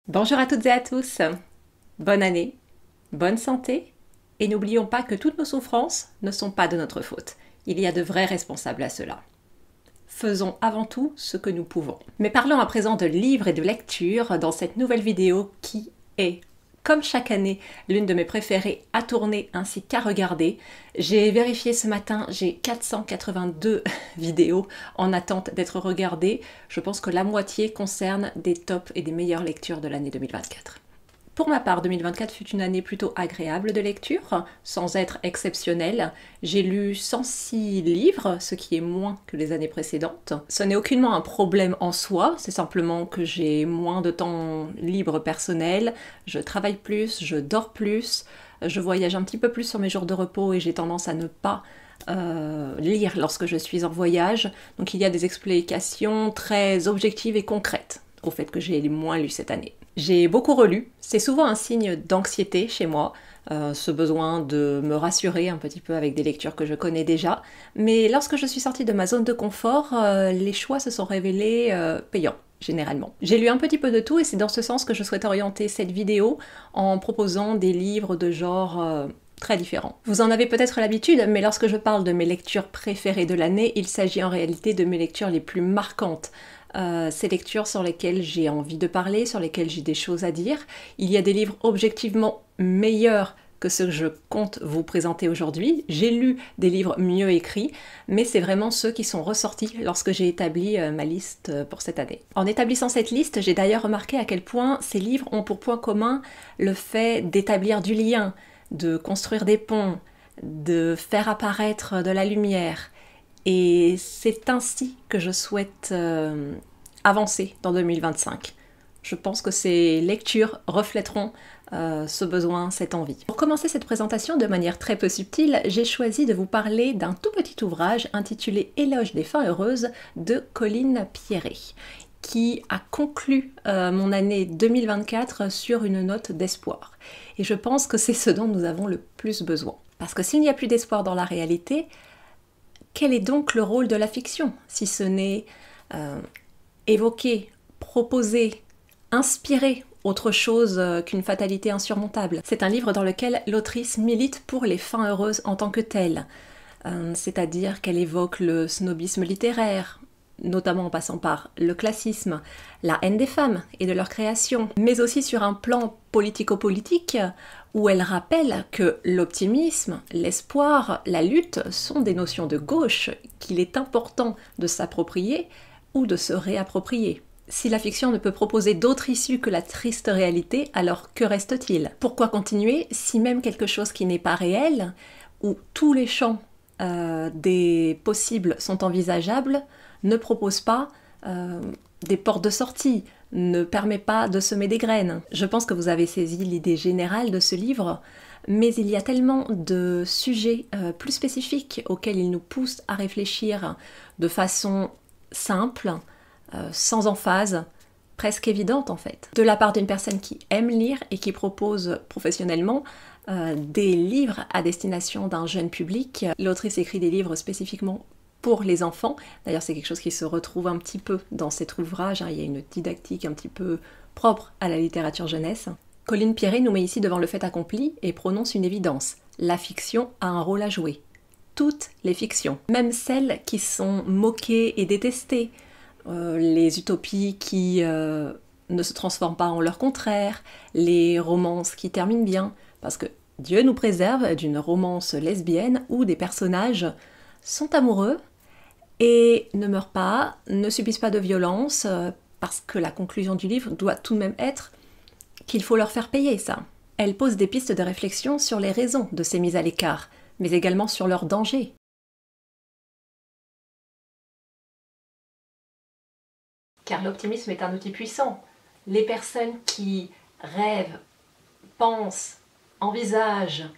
Bonjour à toutes et à tous, bonne année, bonne santé, et n'oublions pas que toutes nos souffrances ne sont pas de notre faute. Il y a de vrais responsables à cela. Faisons avant tout ce que nous pouvons. Mais parlons à présent de livres et de lecture dans cette nouvelle vidéo qui est, comme chaque année, l'une de mes préférées à tourner ainsi qu'à regarder. J'ai vérifié ce matin, j'ai 482 vidéos en attente d'être regardées. Je pense que la moitié concerne des tops et des meilleures lectures de l'année 2024. Pour ma part, 2024 fut une année plutôt agréable de lecture, sans être exceptionnelle. J'ai lu 106 livres, ce qui est moins que les années précédentes. Ce n'est aucunement un problème en soi, c'est simplement que j'ai moins de temps libre personnel, je travaille plus, je dors plus, je voyage un petit peu plus sur mes jours de repos et j'ai tendance à ne pas lire lorsque je suis en voyage. Donc il y a des explications très objectives et concrètes au fait que j'ai moins lu cette année. J'ai beaucoup relu, c'est souvent un signe d'anxiété chez moi, ce besoin de me rassurer un petit peu avec des lectures que je connais déjà, mais lorsque je suis sortie de ma zone de confort, les choix se sont révélés payants. Généralement. J'ai lu un petit peu de tout et c'est dans ce sens que je souhaite orienter cette vidéo en proposant des livres de genre très différents. Vous en avez peut-être l'habitude, mais lorsque je parle de mes lectures préférées de l'année, il s'agit en réalité de mes lectures les plus marquantes. Ces lectures sur lesquelles j'ai envie de parler, sur lesquelles j'ai des choses à dire. Il y a des livres objectivement meilleurs que ceux que je compte vous présenter aujourd'hui. J'ai lu des livres mieux écrits, mais c'est vraiment ceux qui sont ressortis lorsque j'ai établi ma liste pour cette année. En établissant cette liste, j'ai d'ailleurs remarqué à quel point ces livres ont pour point commun le fait d'établir du lien, de construire des ponts, de faire apparaître de la lumière. Et c'est ainsi que je souhaite avancer dans 2025. Je pense que ces lectures reflèteront ce besoin, cette envie. Pour commencer cette présentation de manière très peu subtile, j'ai choisi de vous parler d'un tout petit ouvrage intitulé Éloge des fins heureuses de Colline Pierret, qui a conclu mon année 2024 sur une note d'espoir. Et je pense que c'est ce dont nous avons le plus besoin. Parce que s'il n'y a plus d'espoir dans la réalité, quel est donc le rôle de la fiction, si ce n'est évoquer, proposer, inspirer autre chose qu'une fatalité insurmontable? C'est un livre dans lequel l'autrice milite pour les fins heureuses en tant que telles, c'est-à-dire qu'elle évoque le snobisme littéraire, notamment en passant par le classisme, la haine des femmes et de leur création, mais aussi sur un plan politico-politique, où elle rappelle que l'optimisme, l'espoir, la lutte sont des notions de gauche qu'il est important de s'approprier ou de se réapproprier. Si la fiction ne peut proposer d'autre issue que la triste réalité, alors que reste-t-il? Pourquoi continuer si même quelque chose qui n'est pas réel, où tous les champs des possibles sont envisageables, ne propose pas des portes de sortie, ne permet pas de semer des graines. Je pense que vous avez saisi l'idée générale de ce livre, mais il y a tellement de sujets plus spécifiques auxquels il nous pousse à réfléchir de façon simple, sans emphase, presque évidente en fait. De la part d'une personne qui aime lire et qui propose professionnellement des livres à destination d'un jeune public. L'autrice écrit des livres spécifiquement pour les enfants. D'ailleurs, c'est quelque chose qui se retrouve un petit peu dans cet ouvrage. Il y a une didactique un petit peu propre à la littérature jeunesse. Colline Pierret nous met ici devant le fait accompli et prononce une évidence. La fiction a un rôle à jouer. Toutes les fictions, même celles qui sont moquées et détestées, les utopies qui ne se transforment pas en leur contraire, les romances qui terminent bien, parce que Dieu nous préserve d'une romance lesbienne où des personnages sont amoureux et ne meurent pas, ne subissent pas de violence, parce que la conclusion du livre doit tout de même être qu'il faut leur faire payer ça. Elle pose des pistes de réflexion sur les raisons de ces mises à l'écart, mais également sur leurs dangers. Car l'optimisme est un outil puissant. Les personnes qui rêvent, pensent, envisagent,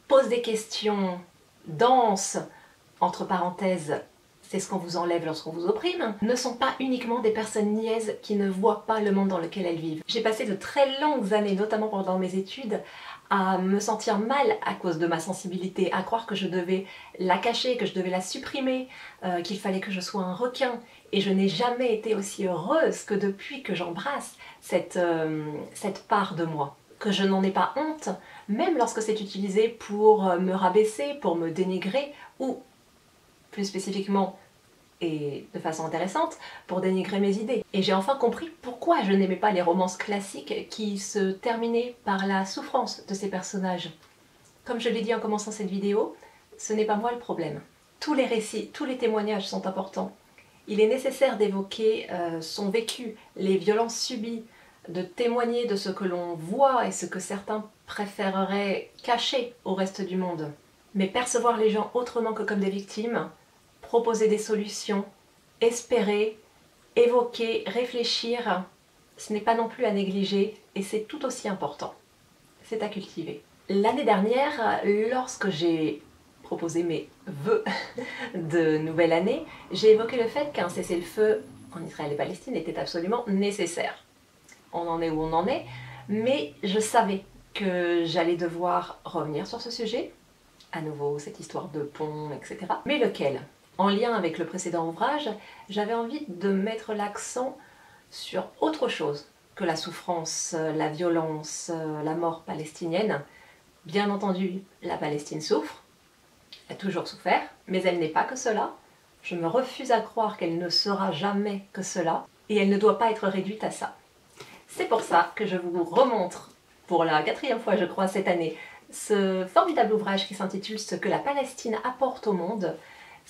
posent des questions, dansent, entre parenthèses, c'est ce qu'on vous enlève lorsqu'on vous opprime, ne sont pas uniquement des personnes niaises qui ne voient pas le monde dans lequel elles vivent. J'ai passé de très longues années, notamment pendant mes études, à me sentir mal à cause de ma sensibilité, à croire que je devais la cacher, que je devais la supprimer, qu'il fallait que je sois un requin. Et je n'ai jamais été aussi heureuse que depuis que j'embrasse cette part de moi. Que je n'en ai pas honte, même lorsque c'est utilisé pour me rabaisser, pour me dénigrer, ou plus spécifiquement et de façon intéressante, pour dénigrer mes idées. Et j'ai enfin compris pourquoi je n'aimais pas les romances classiques qui se terminaient par la souffrance de ces personnages. Comme je l'ai dit en commençant cette vidéo, ce n'est pas moi le problème. Tous les récits, tous les témoignages sont importants. Il est nécessaire d'évoquer son vécu, les violences subies, de témoigner de ce que l'on voit et ce que certains préféreraient cacher au reste du monde. Mais percevoir les gens autrement que comme des victimes, proposer des solutions, espérer, évoquer, réfléchir, ce n'est pas non plus à négliger et c'est tout aussi important. C'est à cultiver. L'année dernière, lorsque j'ai proposé mes vœux de nouvelle année, j'ai évoqué le fait qu'un cessez-le-feu en Israël et Palestine était absolument nécessaire. On en est où on en est, mais je savais que j'allais devoir revenir sur ce sujet, à nouveau cette histoire de pont, etc. Mais lequel? En lien avec le précédent ouvrage, j'avais envie de mettre l'accent sur autre chose que la souffrance, la violence, la mort palestinienne. Bien entendu, la Palestine souffre, elle a toujours souffert, mais elle n'est pas que cela. Je me refuse à croire qu'elle ne sera jamais que cela, et elle ne doit pas être réduite à ça. C'est pour ça que je vous remontre, pour la 4e fois je crois cette année, ce formidable ouvrage qui s'intitule « Ce que la Palestine apporte au monde ».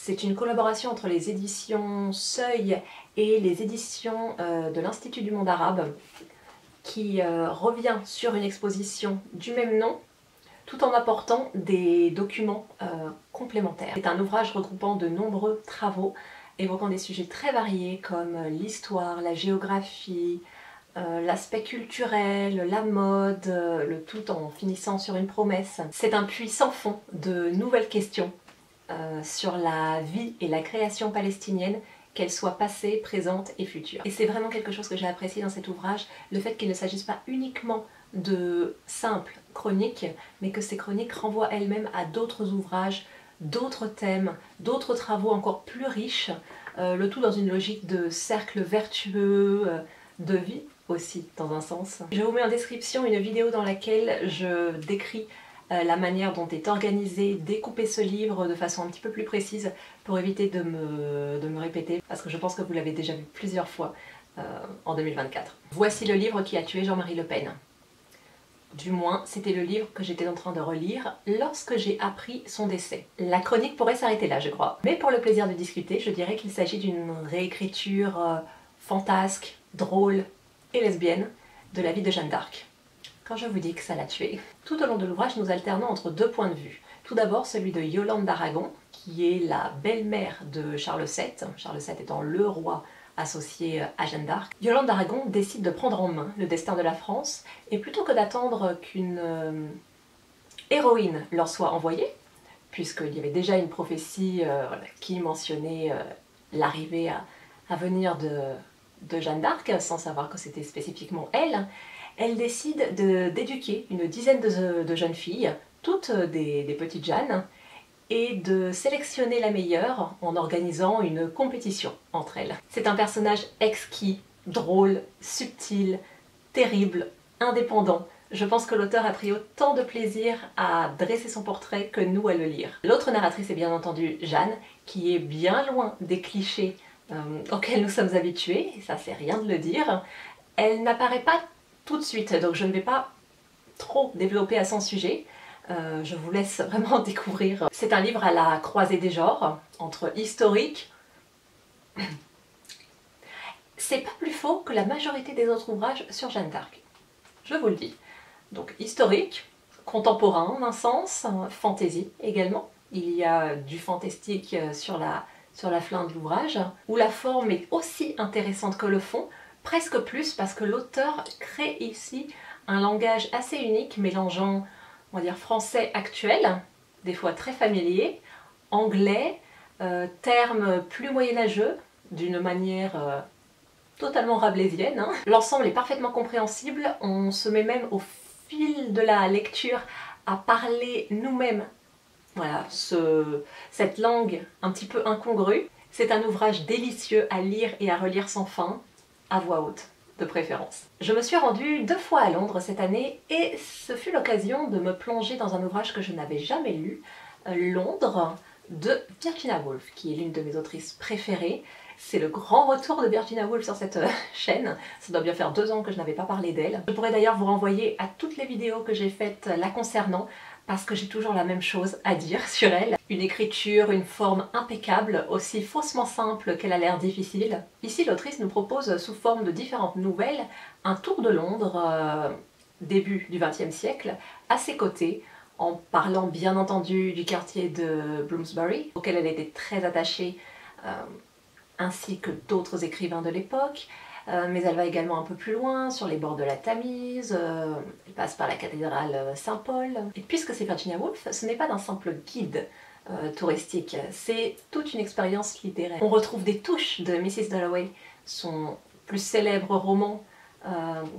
C'est une collaboration entre les éditions Seuil et les éditions de l'Institut du monde arabe qui revient sur une exposition du même nom tout en apportant des documents complémentaires. C'est un ouvrage regroupant de nombreux travaux évoquant des sujets très variés comme l'histoire, la géographie, l'aspect culturel, la mode, le tout en finissant sur une promesse. C'est un puits sans fond de nouvelles questions sur la vie et la création palestinienne, qu'elles soient passées, présentes et futures. Et c'est vraiment quelque chose que j'ai apprécié dans cet ouvrage, le fait qu'il ne s'agisse pas uniquement de simples chroniques, mais que ces chroniques renvoient elles-mêmes à d'autres ouvrages, d'autres thèmes, d'autres travaux encore plus riches, le tout dans une logique de cercle vertueux, de vie aussi dans un sens. Je vous mets en description une vidéo dans laquelle je décris la manière dont est organisé, découper ce livre de façon un petit peu plus précise pour éviter de me répéter, parce que je pense que vous l'avez déjà vu plusieurs fois en 2024. Voici le livre qui a tué Jean-Marie Le Pen. Du moins, c'était le livre que j'étais en train de relire lorsque j'ai appris son décès. La chronique pourrait s'arrêter là, je crois. Mais pour le plaisir de discuter, je dirais qu'il s'agit d'une réécriture fantasque, drôle et lesbienne de la vie de Jeanne d'Arc. Quand je vous dis que ça l'a tuée. Tout au long de l'ouvrage, nous alternons entre deux points de vue. Tout d'abord celui de Yolande d'Aragon, qui est la belle-mère de Charles VII, Charles VII étant le roi associé à Jeanne d'Arc. Yolande d'Aragon décide de prendre en main le destin de la France, et plutôt que d'attendre qu'une héroïne leur soit envoyée, puisqu'il y avait déjà une prophétie qui mentionnait l'arrivée à venir de Jeanne d'Arc, sans savoir que c'était spécifiquement elle, elle décide d'éduquer une dizaine de jeunes filles, toutes des petites Jeannes, et de sélectionner la meilleure en organisant une compétition entre elles. C'est un personnage exquis, drôle, subtil, terrible, indépendant. Je pense que l'auteur a pris autant de plaisir à dresser son portrait que nous à le lire. L'autre narratrice est bien entendu Jeanne, qui est bien loin des clichés auxquels nous sommes habitués, et ça c'est rien de le dire. Elle n'apparaît pas tout de suite, donc je ne vais pas trop développer à son sujet. Je vous laisse vraiment découvrir. C'est un livre à la croisée des genres, entre historique. C'est pas plus faux que la majorité des autres ouvrages sur Jeanne d'Arc. Je vous le dis. Donc historique, contemporain en un sens, fantasy également. Il y a du fantastique sur la fin de l'ouvrage, où la forme est aussi intéressante que le fond, presque plus parce que l'auteur crée ici un langage assez unique, mélangeant, on va dire, français actuel, des fois très familier, anglais, termes plus moyenâgeux, d'une manière totalement rabelaisienne, hein. L'ensemble est parfaitement compréhensible, on se met même au fil de la lecture à parler nous-mêmes. Voilà, cette langue un petit peu incongrue. C'est un ouvrage délicieux à lire et à relire sans fin, à voix haute de préférence. Je me suis rendue 2 fois à Londres cette année et ce fut l'occasion de me plonger dans un ouvrage que je n'avais jamais lu, Londres, de Virginia Woolf, qui est l'une de mes autrices préférées. C'est le grand retour de Virginia Woolf sur cette chaîne. Ça doit bien faire 2 ans que je n'avais pas parlé d'elle. Je pourrais d'ailleurs vous renvoyer à toutes les vidéos que j'ai faites la concernant, parce que j'ai toujours la même chose à dire sur elle. Une écriture, une forme impeccable, aussi faussement simple qu'elle a l'air difficile. Ici, l'autrice nous propose, sous forme de différentes nouvelles, un tour de Londres, début du XXe siècle, à ses côtés, en parlant bien entendu du quartier de Bloomsbury, auquel elle était très attachée, ainsi que d'autres écrivains de l'époque. Mais elle va également un peu plus loin, sur les bords de la Tamise, elle passe par la cathédrale Saint-Paul. Et puisque c'est Virginia Woolf, ce n'est pas d'un simple guide touristique, c'est toute une expérience littéraire. On retrouve des touches de Mrs. Dalloway, son plus célèbre roman.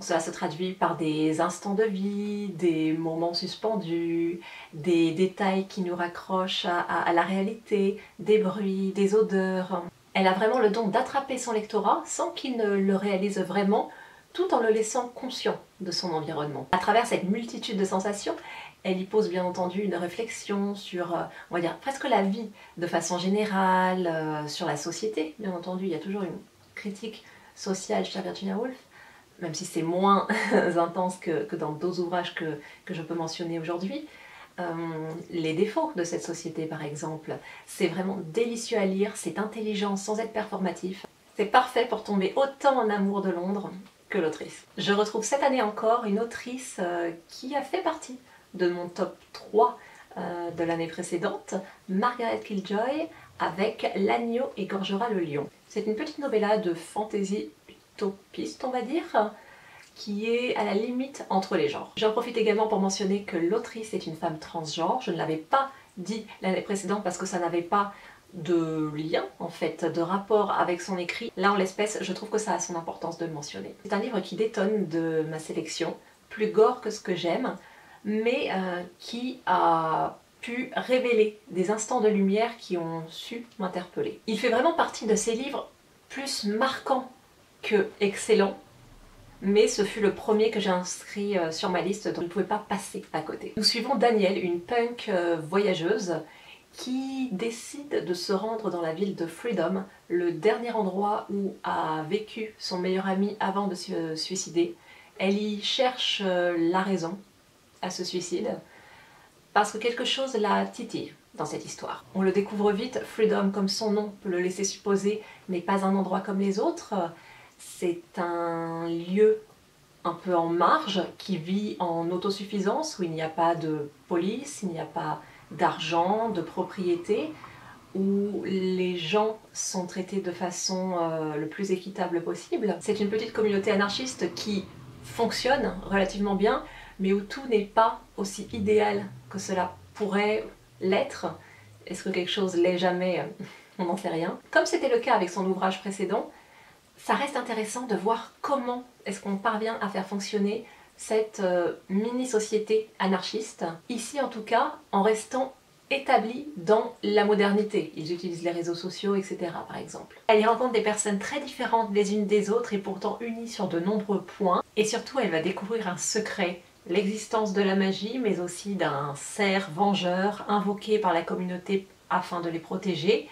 Cela se traduit par des instants de vie, des moments suspendus, des détails qui nous raccrochent à la réalité, des bruits, des odeurs. Elle a vraiment le don d'attraper son lectorat sans qu'il ne le réalise vraiment, tout en le laissant conscient de son environnement. À travers cette multitude de sensations, elle y pose bien entendu une réflexion sur, on va dire, presque la vie de façon générale, sur la société, bien entendu. Il y a toujours une critique sociale chez Virginia Woolf, même si c'est moins intense que dans d'autres ouvrages que je peux mentionner aujourd'hui. Les défauts de cette société par exemple. C'est vraiment délicieux à lire, c'est intelligent sans être performatif. C'est parfait pour tomber autant en amour de Londres que l'autrice. Je retrouve cette année encore une autrice qui a fait partie de mon top 3 de l'année précédente, Margaret Killjoy, avec L'agneau égorgera le lion. C'est une petite novella de fantasy utopiste, on va dire, qui est à la limite entre les genres. J'en profite également pour mentionner que l'autrice est une femme transgenre. Je ne l'avais pas dit l'année précédente parce que ça n'avait pas de lien, en fait, de rapport avec son écrit. Là, en l'espèce, je trouve que ça a son importance de le mentionner. C'est un livre qui détonne de ma sélection, plus gore que ce que j'aime, mais qui a pu révéler des instants de lumière qui ont su m'interpeller. Il fait vraiment partie de ces livres plus marquants que excellents, mais ce fut le premier que j'ai inscrit sur ma liste, donc je ne pouvais pas passer à côté. Nous suivons Danielle, une punk voyageuse qui décide de se rendre dans la ville de Freedom, le dernier endroit où a vécu son meilleur ami avant de se suicider. Elle y cherche la raison à ce suicide, parce que quelque chose la titille dans cette histoire. On le découvre vite, Freedom, comme son nom peut le laisser supposer, n'est pas un endroit comme les autres. C'est un lieu un peu en marge qui vit en autosuffisance, où il n'y a pas de police, il n'y a pas d'argent, de propriété, où les gens sont traités de façon le plus équitable possible. C'est une petite communauté anarchiste qui fonctionne relativement bien, mais où tout n'est pas aussi idéal que cela pourrait l'être. Est-ce que quelque chose l'est jamais? On n'en sait rien. Comme c'était le cas avec son ouvrage précédent, ça reste intéressant de voir comment est-ce qu'on parvient à faire fonctionner cette mini-société anarchiste. Ici en tout cas, en restant établi dans la modernité. Ils utilisent les réseaux sociaux, etc. par exemple. Elle y rencontre des personnes très différentes les unes des autres et pourtant unies sur de nombreux points. Et surtout, elle va découvrir un secret, l'existence de la magie, mais aussi d'un cerf vengeur invoqué par la communauté afin de les protéger.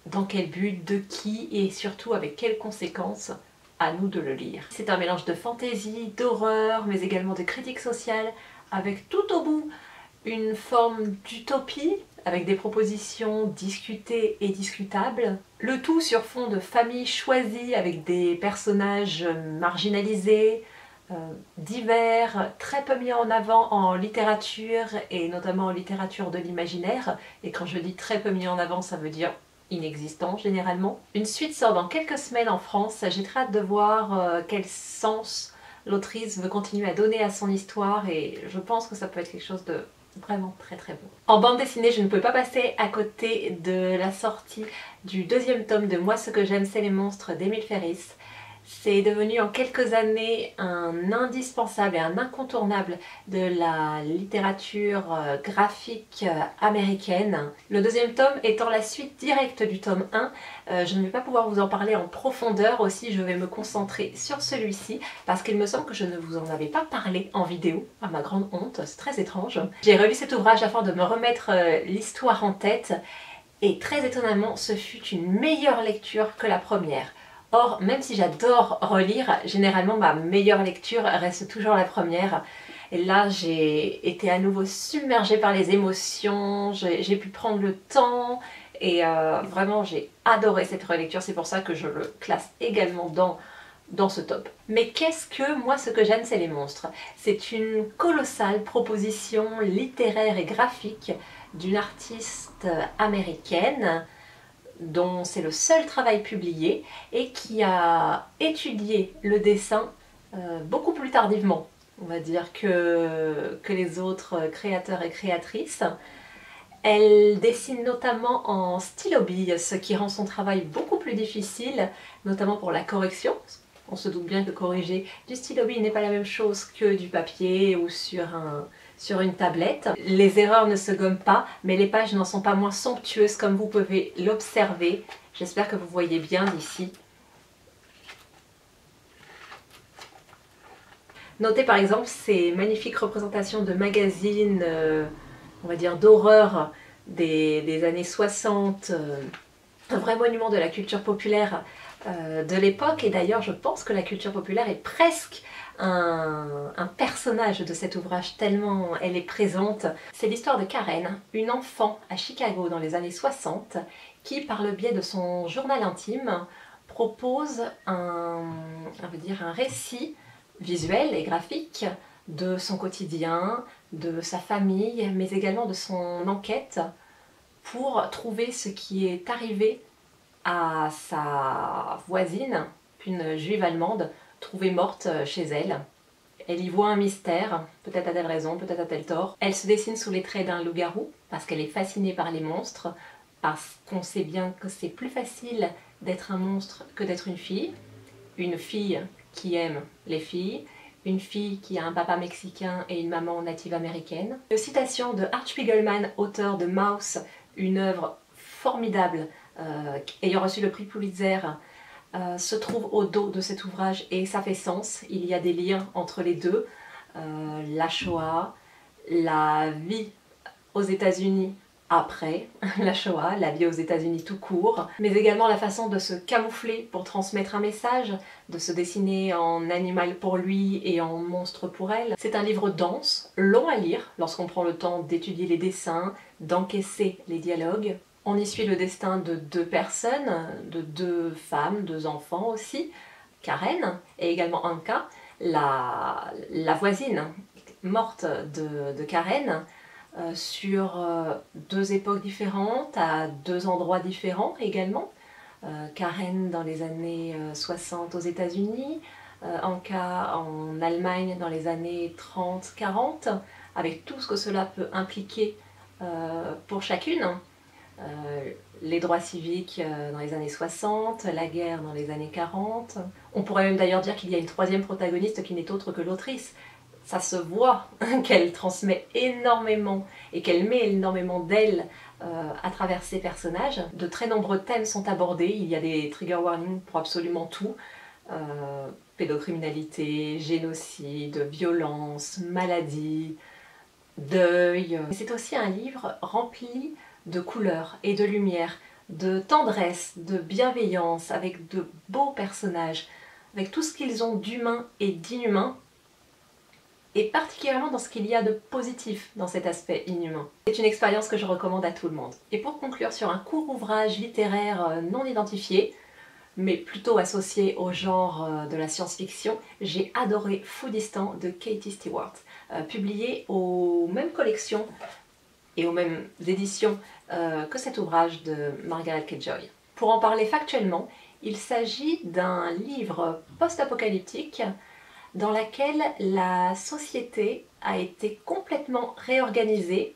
Dans quel but, de qui et surtout avec quelles conséquences, à nous de le lire. C'est un mélange de fantaisie, d'horreur, mais également de critique sociale, avec tout au bout une forme d'utopie, avec des propositions discutées et discutables. Le tout sur fond de famille choisie, avec des personnages marginalisés, divers, très peu mis en avant en littérature, et notamment en littérature de l'imaginaire. Et quand je dis très peu mis en avant, ça veut dire inexistant généralement. Une suite sort dans quelques semaines en France, j'ai très hâte de voir quel sens l'autrice veut continuer à donner à son histoire et je pense que ça peut être quelque chose de vraiment très très beau. En bande dessinée, je ne peux pas passer à côté de la sortie du deuxième tome de Moi ce que j'aime c'est les monstres d'Emile Ferris. C'est devenu en quelques années un indispensable et un incontournable de la littérature graphique américaine. Le deuxième tome étant la suite directe du tome 1, je ne vais pas pouvoir vous en parler en profondeur, aussi je vais me concentrer sur celui-ci parce qu'il me semble que je ne vous en avais pas parlé en vidéo, à ma grande honte, c'est très étrange. J'ai relu cet ouvrage afin de me remettre l'histoire en tête et très étonnamment ce fut une meilleure lecture que la première. Or, même si j'adore relire, généralement ma meilleure lecture reste toujours la première. Et là, j'ai été à nouveau submergée par les émotions, j'ai pu prendre le temps et vraiment j'ai adoré cette relecture. C'est pour ça que je le classe également dans ce top. Mais qu'est-ce que Moi ce que j'aime c'est les monstres? C'est une colossale proposition littéraire et graphique d'une artiste américaine dont c'est le seul travail publié et qui a étudié le dessin beaucoup plus tardivement, on va dire, que les autres créateurs et créatrices. Elle dessine notamment en stylo bille, ce qui rend son travail beaucoup plus difficile, notamment pour la correction. On se doute bien que corriger du stylo bille n'est pas la même chose que du papier ou sur une tablette. Les erreurs ne se gomment pas, mais les pages n'en sont pas moins somptueuses comme vous pouvez l'observer. J'espère que vous voyez bien d'ici. Notez par exemple ces magnifiques représentations de magazines, on va dire d'horreur des années 60, un vrai monument de la culture populaire de l'époque. Et d'ailleurs je pense que la culture populaire est presque un personnage de cet ouvrage tellement elle est présente. C'est l'histoire de Karen, une enfant à Chicago dans les années 60 qui, par le biais de son journal intime, propose un récit visuel et graphique de son quotidien, de sa famille, mais également de son enquête pour trouver ce qui est arrivé à sa voisine, une juive allemande, trouvée morte chez elle. Elle y voit un mystère, peut-être a-t-elle raison, peut-être a-t-elle tort. Elle se dessine sous les traits d'un loup-garou, parce qu'elle est fascinée par les monstres, parce qu'on sait bien que c'est plus facile d'être un monstre que d'être une fille qui aime les filles, une fille qui a un papa mexicain et une maman native américaine. Une citation de Art Spiegelman, auteur de Mouse, une œuvre formidable ayant reçu le prix Pulitzer, se trouve au dos de cet ouvrage et ça fait sens. Il y a des liens entre les deux. La Shoah, la vie aux États-Unis après la Shoah, la vie aux États-Unis tout court, mais également la façon de se camoufler pour transmettre un message, de se dessiner en animal pour lui et en monstre pour elle. C'est un livre dense, long à lire lorsqu'on prend le temps d'étudier les dessins, d'encaisser les dialogues. On y suit le destin de deux personnes, de deux femmes, deux enfants aussi, Karen et également Anka, la voisine morte de Karen, sur deux époques différentes, à deux endroits différents également. Karen dans les années 60 aux États-Unis, Anka en Allemagne dans les années 30-40, avec tout ce que cela peut impliquer pour chacune. Les droits civiques dans les années 60, la guerre dans les années 40. On pourrait même d'ailleurs dire qu'il y a une troisième protagoniste qui n'est autre que l'autrice. Ça se voit qu'elle transmet énormément et qu'elle met énormément d'elle à travers ses personnages. De très nombreux thèmes sont abordés, il y a des trigger warnings pour absolument tout. Pédocriminalité, génocide, violence, maladie, deuil. C'est aussi un livre rempli de couleurs et de lumière, de tendresse, de bienveillance, avec de beaux personnages, avec tout ce qu'ils ont d'humain et d'inhumain, et particulièrement dans ce qu'il y a de positif dans cet aspect inhumain. C'est une expérience que je recommande à tout le monde. Et pour conclure sur un court ouvrage littéraire non identifié, mais plutôt associé au genre de la science-fiction, j'ai adoré Foodistan de Katie Stewart, publié aux mêmes collections et aux mêmes éditions que cet ouvrage de Margaret K. Joy. Pour en parler factuellement, il s'agit d'un livre post-apocalyptique dans laquelle la société a été complètement réorganisée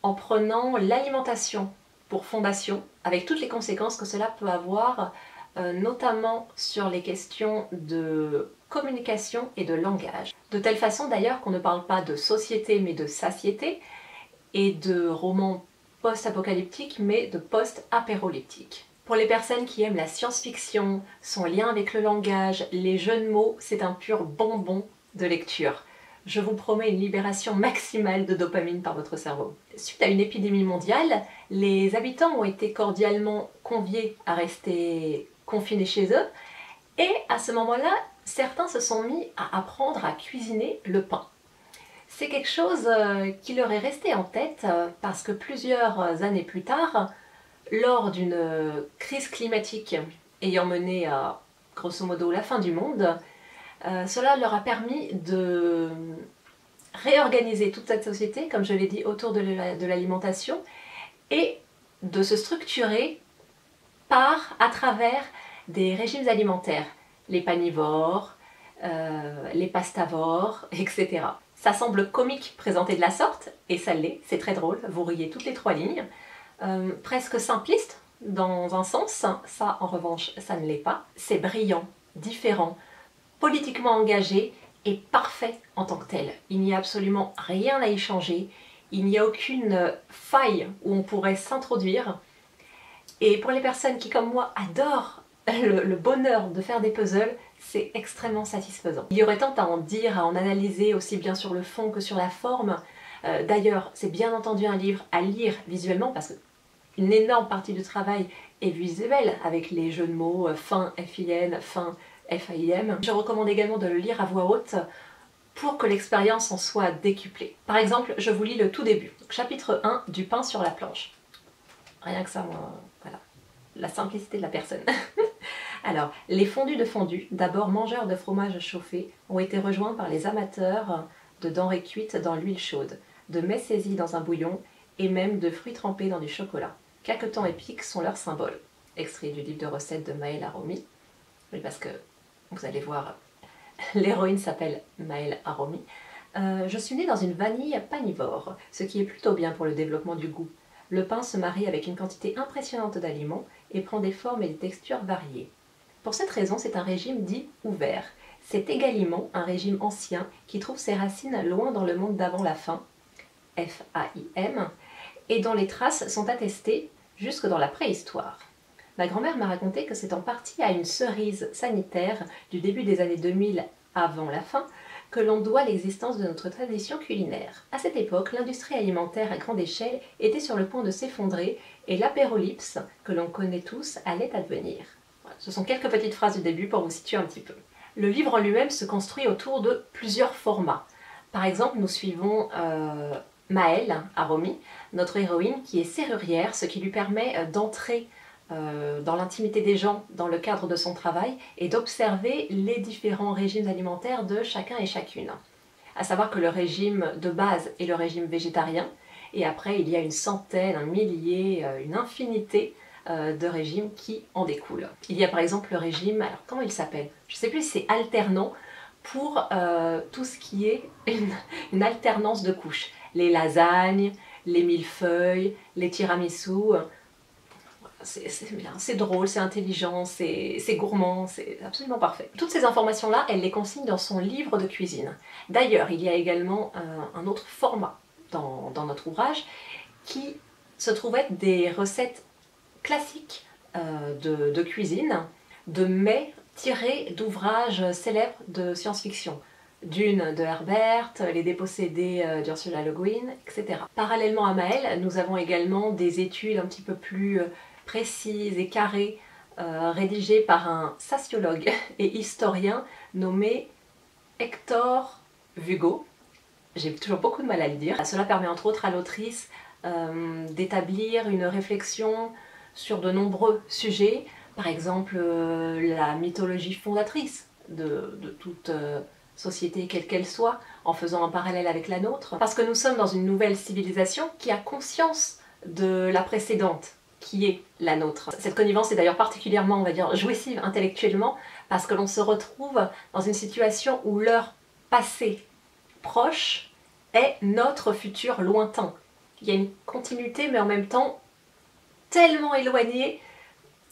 en prenant l'alimentation pour fondation, avec toutes les conséquences que cela peut avoir, notamment sur les questions de communication et de langage. De telle façon d'ailleurs qu'on ne parle pas de société mais de satiété, et de romans post-apocalyptiques mais de post-apérolyptiques. Pour les personnes qui aiment la science-fiction, son lien avec le langage, les jeux de mots, c'est un pur bonbon de lecture. Je vous promets une libération maximale de dopamine par votre cerveau. Suite à une épidémie mondiale, les habitants ont été cordialement conviés à rester confinés chez eux, et à ce moment-là, certains se sont mis à apprendre à cuisiner le pain. C'est quelque chose qui leur est resté en tête parce que plusieurs années plus tard, lors d'une crise climatique ayant mené à grosso modo la fin du monde, cela leur a permis de réorganiser toute cette société, comme je l'ai dit, autour de l'alimentation et de se structurer à travers des régimes alimentaires, les panivores, les pastavores, etc. Ça semble comique présenté de la sorte, et ça l'est, c'est très drôle, vous riez toutes les trois lignes. Presque simpliste dans un sens, ça en revanche ça ne l'est pas. C'est brillant, différent, politiquement engagé et parfait en tant que tel. Il n'y a absolument rien à y changer, il n'y a aucune faille où on pourrait s'introduire. Et pour les personnes qui comme moi adorent le bonheur de faire des puzzles, c'est extrêmement satisfaisant. Il y aurait tant à en dire, à en analyser aussi bien sur le fond que sur la forme. D'ailleurs, c'est bien entendu un livre à lire visuellement parce qu'une énorme partie du travail est visuelle avec les jeux de mots fin FIN, fin FAIM. Je recommande également de le lire à voix haute pour que l'expérience en soit décuplée. Par exemple, je vous lis le tout début. Donc, chapitre 1, du pain sur la planche. Rien que ça, moi, voilà. La simplicité de la personne. Alors, les fondus de fondue, d'abord mangeurs de fromage chauffé, ont été rejoints par les amateurs de denrées cuites dans l'huile chaude, de mets saisis dans un bouillon et même de fruits trempés dans du chocolat. Caquetons et pics sont leurs symboles. Extrait du livre de recettes de Maëlle Aromi. Oui, parce que, vous allez voir, l'héroïne s'appelle Maëlle Aromi. Je suis née dans une vanille panivore, ce qui est plutôt bien pour le développement du goût. Le pain se marie avec une quantité impressionnante d'aliments et prend des formes et des textures variées. Pour cette raison, c'est un régime dit ouvert. C'est également un régime ancien qui trouve ses racines loin dans le monde d'avant la faim, FAIM, et dont les traces sont attestées jusque dans la préhistoire. Ma grand-mère m'a raconté que c'est en partie à une cerise sanitaire du début des années 2000 avant la faim que l'on doit l'existence de notre tradition culinaire. À cette époque, l'industrie alimentaire à grande échelle était sur le point de s'effondrer et l'apérolypse, que l'on connaît tous, allait advenir. Voilà, ce sont quelques petites phrases du début pour vous situer un petit peu. Le livre en lui-même se construit autour de plusieurs formats. Par exemple, nous suivons Maëlle Aromi, notre héroïne, qui est serrurière, ce qui lui permet d'entrer dans l'intimité des gens dans le cadre de son travail et d'observer les différents régimes alimentaires de chacun et chacune. À savoir que le régime de base est le régime végétarien et après il y a une centaine, un millier, une infinité de régimes qui en découlent. Il y a par exemple le régime, alors comment il s'appelle? Je ne sais plus si c'est alternant pour tout ce qui est une alternance de couches. Les lasagnes, les millefeuilles, les tiramisus. C'est bien, c'est drôle, c'est intelligent, c'est gourmand, c'est absolument parfait. Toutes ces informations-là, elle les consigne dans son livre de cuisine. D'ailleurs, il y a également un autre format dans notre ouvrage qui se trouve être des recettes classiques de cuisine, de mets tirés d'ouvrages célèbres de science-fiction. Dune de Herbert, Les Dépossédés d'Ursula Le Guin, etc. Parallèlement à Maëlle, nous avons également des études un petit peu plus précises et carrées, rédigées par un sociologue et historien nommé Hector Vugo. J'ai toujours beaucoup de mal à le dire. Cela permet entre autres à l'autrice d'établir une réflexion sur de nombreux sujets, par exemple la mythologie fondatrice de toute société quelle qu'elle soit, en faisant un parallèle avec la nôtre, parce que nous sommes dans une nouvelle civilisation qui a conscience de la précédente, qui est la nôtre. Cette connivence est d'ailleurs particulièrement, on va dire, jouissive intellectuellement, parce que l'on se retrouve dans une situation où l'heure passé proche est notre futur lointain. Il y a une continuité, mais en même temps tellement éloignée.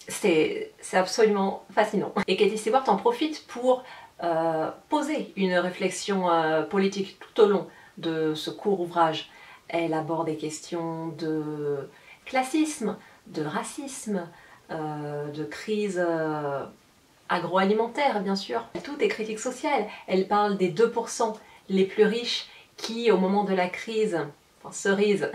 C'est absolument fascinant. Et Katie Stewart en profite pour poser une réflexion politique tout au long de ce court ouvrage. Elle aborde des questions de classisme, de racisme, de crise agroalimentaire, bien sûr. Tout est critique sociale. Elle parle des 2% les plus riches qui, au moment de la crise, enfin, cerise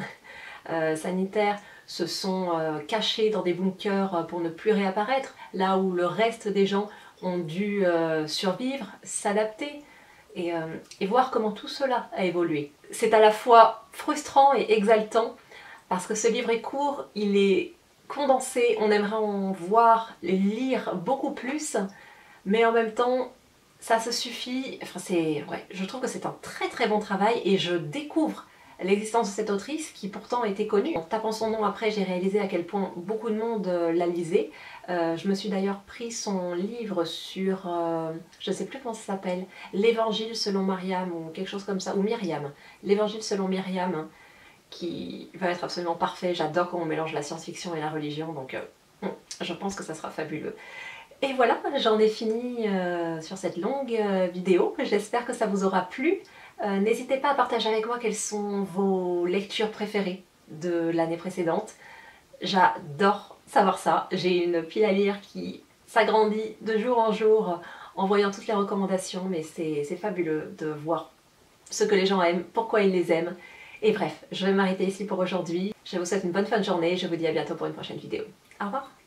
sanitaire, se sont cachés dans des bunkers pour ne plus réapparaître, là où le reste des gens ont dû survivre, s'adapter et voir comment tout cela a évolué. C'est à la fois frustrant et exaltant parce que ce livre est court, il est condensé, on aimerait en voir, lire beaucoup plus, mais en même temps ça se suffit. Enfin, ouais, je trouve que c'est un très très bon travail et je découvre l'existence de cette autrice qui pourtant était connue. En tapant son nom après, j'ai réalisé à quel point beaucoup de monde la lisait. Je me suis d'ailleurs pris son livre sur, je ne sais plus comment ça s'appelle, l'Évangile selon Mariam ou quelque chose comme ça, ou Myriam. L'Évangile selon Myriam, qui va être absolument parfait. J'adore quand on mélange la science-fiction et la religion, donc je pense que ça sera fabuleux. Et voilà, j'en ai fini sur cette longue vidéo. J'espère que ça vous aura plu. N'hésitez pas à partager avec moi quelles sont vos lectures préférées de l'année précédente. J'adore savoir ça. J'ai une pile à lire qui s'agrandit de jour en jour en voyant toutes les recommandations, mais c'est fabuleux de voir ce que les gens aiment, pourquoi ils les aiment. Et bref, je vais m'arrêter ici pour aujourd'hui. Je vous souhaite une bonne fin de journée et je vous dis à bientôt pour une prochaine vidéo. Au revoir!